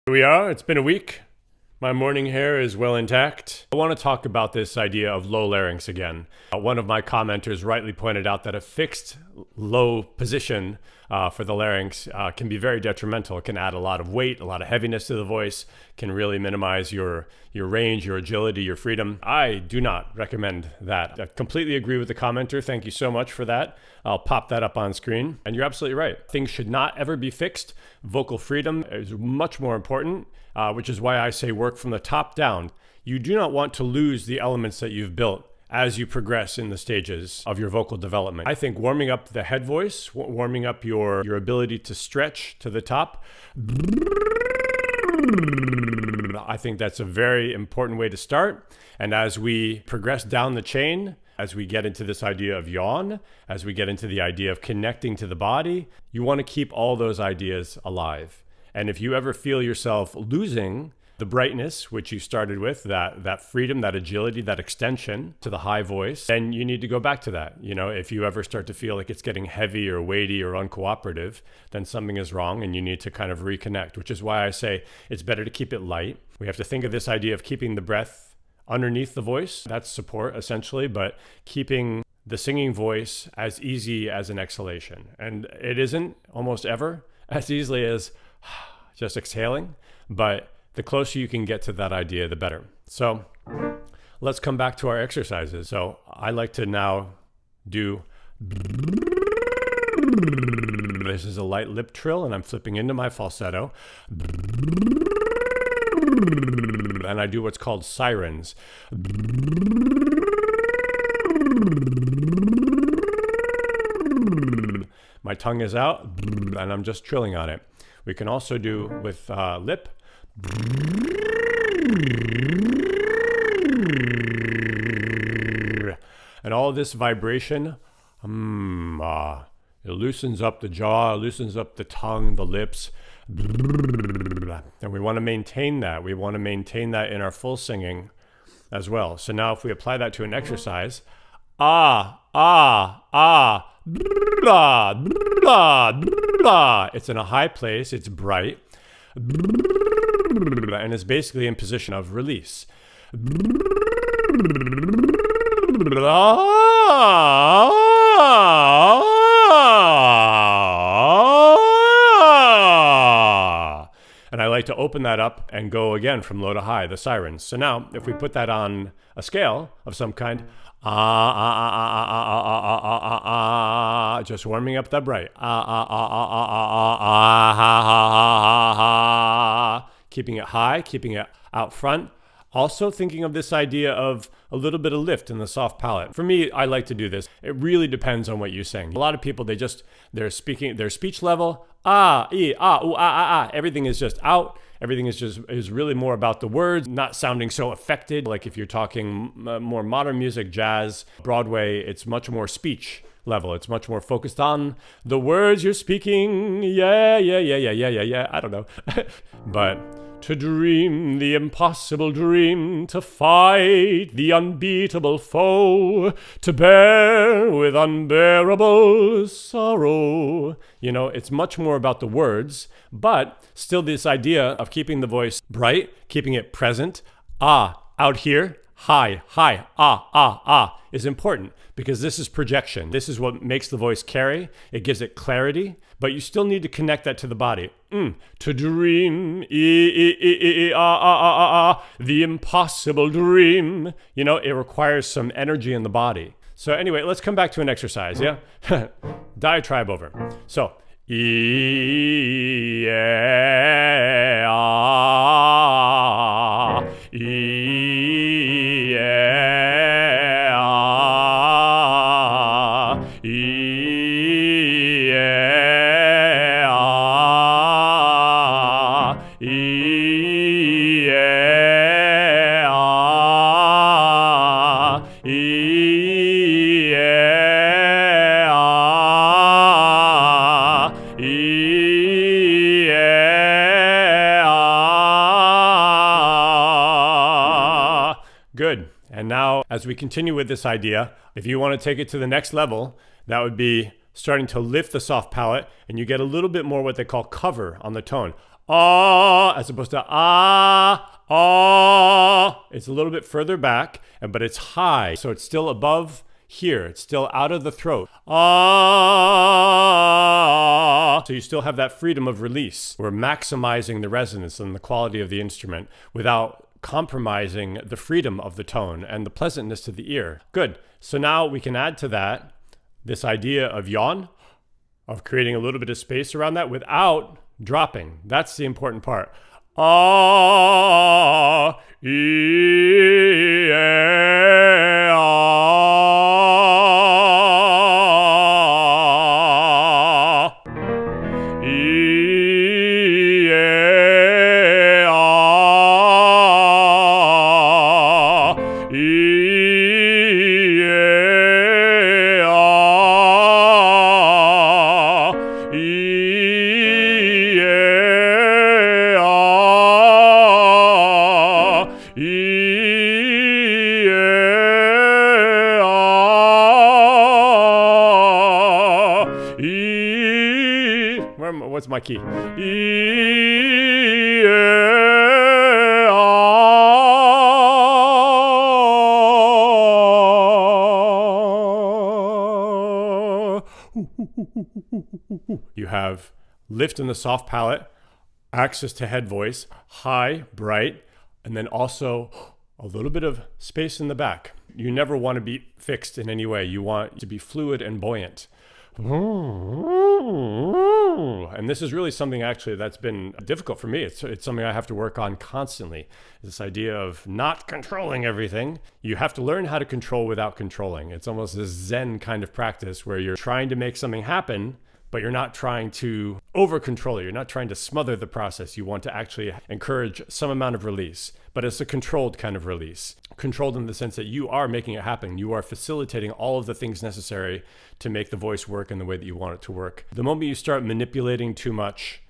Here we are. It's been a week. My morning hair is well intact. I want to talk about this idea of low larynx again. One of my commenters rightly pointed out that a fixed low position for the larynx can be very detrimental. It can add a lot of weight, a lot of heaviness to the voice, can really minimize your range, your agility, your freedom. I do not recommend that. I completely agree with the commenter. Thank you so much for that. I'll pop that up on screen. And you're absolutely right. Things should not ever be fixed. Vocal freedom is much more important. Which is why I say work from the top down. You do not want to lose the elements that you've built as you progress in the stages of your vocal development. I think warming up the head voice, warming up your ability to stretch to the top, I think that's a very important way to start. And as we progress down the chain, as we get into this idea of yawn, as we get into the idea of connecting to the body, you want to keep all those ideas alive. And if you ever feel yourself losing the brightness, which you started with, that freedom, that agility, that extension to the high voice, then you need to go back to that. You know, if you ever start to feel like it's getting heavy or weighty or uncooperative, then something is wrong and you need to kind of reconnect, which is why I say it's better to keep it light. We have to think of this idea of keeping the breath underneath the voice. That's support essentially, but keeping the singing voice as easy as an exhalation. And it isn't almost ever as easily as just exhaling, but the closer you can get to that idea, the better. So let's come back to our exercises. So I like to now do, this is a light lip trill and I'm flipping into my falsetto. And I do what's called sirens. My tongue is out and I'm just trilling on it. We can also do with lip. And all this vibration, it loosens up the jaw, loosens up the tongue, the lips. And we want to maintain that. We want to maintain that in our full singing as well. So now if we apply that to an exercise, it's in a high place, it's bright, and it's basically in position of release. And I like to open that up and go again from low to high, the sirens. So now, if we put that on a scale of some kind, just warming up that bright. Keeping it high, keeping it out front. Also thinking of this idea of a little bit of lift in the soft palate. For me, I like to do this. It really depends on what you sing. A lot of people, they're speaking, their speech level, everything is just out. Everything is really more about the words, not sounding so affected. Like if you're talking more modern music, jazz, Broadway, it's much more speech level. It's much more focused on the words you're speaking. Yeah. I don't know. But to dream the impossible dream, to fight the unbeatable foe, to bear with unbearable sorrow. You know, it's much more about the words, but still this idea of keeping the voice bright, keeping it present. Out here, high, is important because this is projection. This is what makes the voice carry. It gives it clarity, but you still need to connect that to the body. To dream, the impossible dream. You know, it requires some energy in the body. So anyway, let's come back to an exercise, yeah? Diatribe over. So, Good. And now, as we continue with this idea, if you want to take it to the next level, that would be starting to lift the soft palate, and you get a little bit more what they call cover on the tone. ah, as opposed to ah, ah. It's a little bit further back, but it's high, so it's still above here. It's still out of the throat. Ah. So you still have that freedom of release. We're maximizing the resonance and the quality of the instrument without compromising the freedom of the tone and the pleasantness to the ear. Good. So now we can add to that this idea of yawn, of creating a little bit of space around that without dropping. That's the important part. Ah, e, ah, e, ah, e, ah, what's my key? You have lift in the soft palate, access to head voice, high, bright, and then also a little bit of space in the back. You never want to be fixed in any way. You want to be fluid and buoyant. And this is really something actually that's been difficult for me. It's something I have to work on constantly. This idea of not controlling everything. You have to learn how to control without controlling. It's almost this Zen kind of practice where you're trying to make something happen, but you're not trying to over control it. You're not trying to smother the process. You want to actually encourage some amount of release, but it's a controlled kind of release. Controlled in the sense that you are making it happen. You are facilitating all of the things necessary to make the voice work in the way that you want it to work. The moment you start manipulating too much,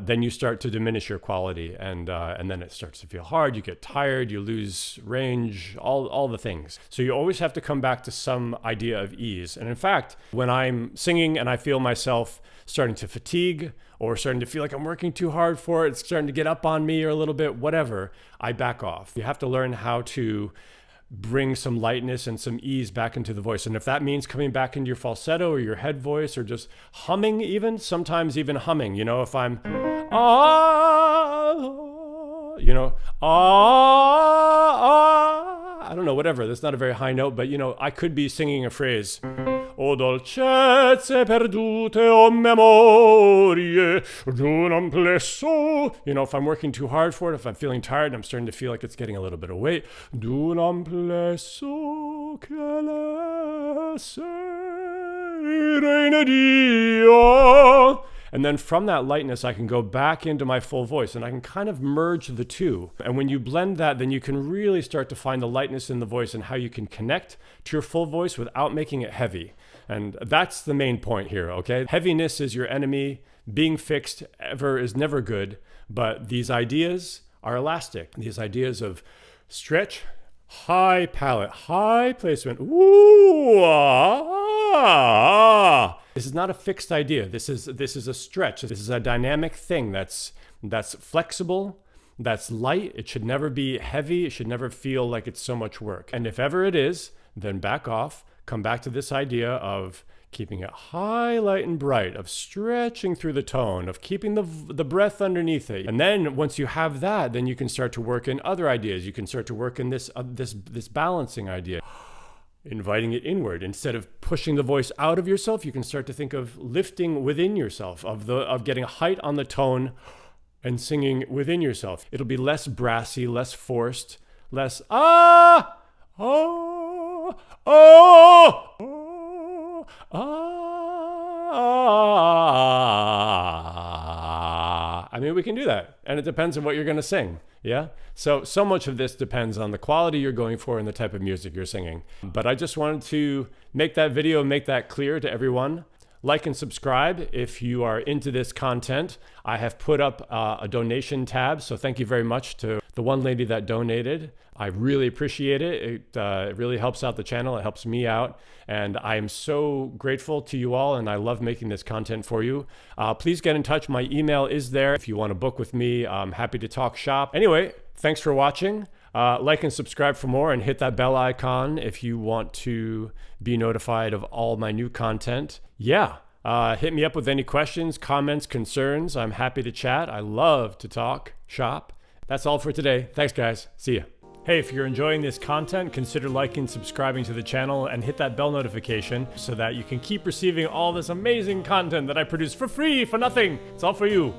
then you start to diminish your quality, and then it starts to feel hard. You get tired, you lose range, all the things. So you always have to come back to some idea of ease. And in fact, when I'm singing and I feel myself starting to fatigue or starting to feel like I'm working too hard for it, it's starting to get up on me or a little bit, whatever, I back off. You have to learn how to bring some lightness and some ease back into the voice. And if that means coming back into your falsetto or your head voice or just humming even, sometimes even humming, if I'm, I don't know, whatever. That's not a very high note, but I could be singing a phrase, O dolcezze perdute o memorie d'un amplesso. If I'm working too hard for it, if I'm feeling tired, I'm starting to feel like it's getting a little bit of weight. D'un amplesso che lasse reina Dio. And then from that lightness, I can go back into my full voice and I can kind of merge the two. And when you blend that, then you can really start to find the lightness in the voice and how you can connect to your full voice without making it heavy. And that's the main point here, okay? Heaviness is your enemy. Being fixed is never good. But these ideas are elastic. These ideas of stretch, high palate, high placement. Ooh, ah. This is not a fixed idea. This is a stretch. This is a dynamic thing that's flexible, that's light. It should never be heavy. It should never feel like it's so much work. And if ever it is, then back off. Come back to this idea of keeping it high, light, and bright, of stretching through the tone, of keeping the breath underneath it. And then once you have that, then you can start to work in other ideas. You can start to work in this balancing idea. Inviting it inward. Instead of pushing the voice out of yourself, you can start to think of lifting within yourself, of getting height on the tone and singing within yourself. It'll be less brassy, less forced, less ah, oh, oh, oh, ah. I mean, we can do that. And it depends on what you're going to sing. Yeah. So much of this depends on the quality you're going for and the type of music you're singing. But I just wanted to make that video, make that clear to everyone. like and subscribe if you are into this content. I have put up a donation tab, so thank you very much to the one lady that donated. I really appreciate it. It really helps out the channel. It helps me out. And I am so grateful to you all, and I love making this content for you. Please get in touch. My email is there. If you want to book with me, I'm happy to talk shop. Anyway, thanks for watching. Like and subscribe for more, and hit that bell icon if you want to be notified of all my new content. Yeah, hit me up with any questions, comments, concerns. I'm happy to chat. I love to talk shop. That's all for today. Thanks, guys. See ya. Hey, if you're enjoying this content, consider liking, subscribing to the channel, and hit that bell notification so that you can keep receiving all this amazing content that I produce for free, for nothing. It's all for you.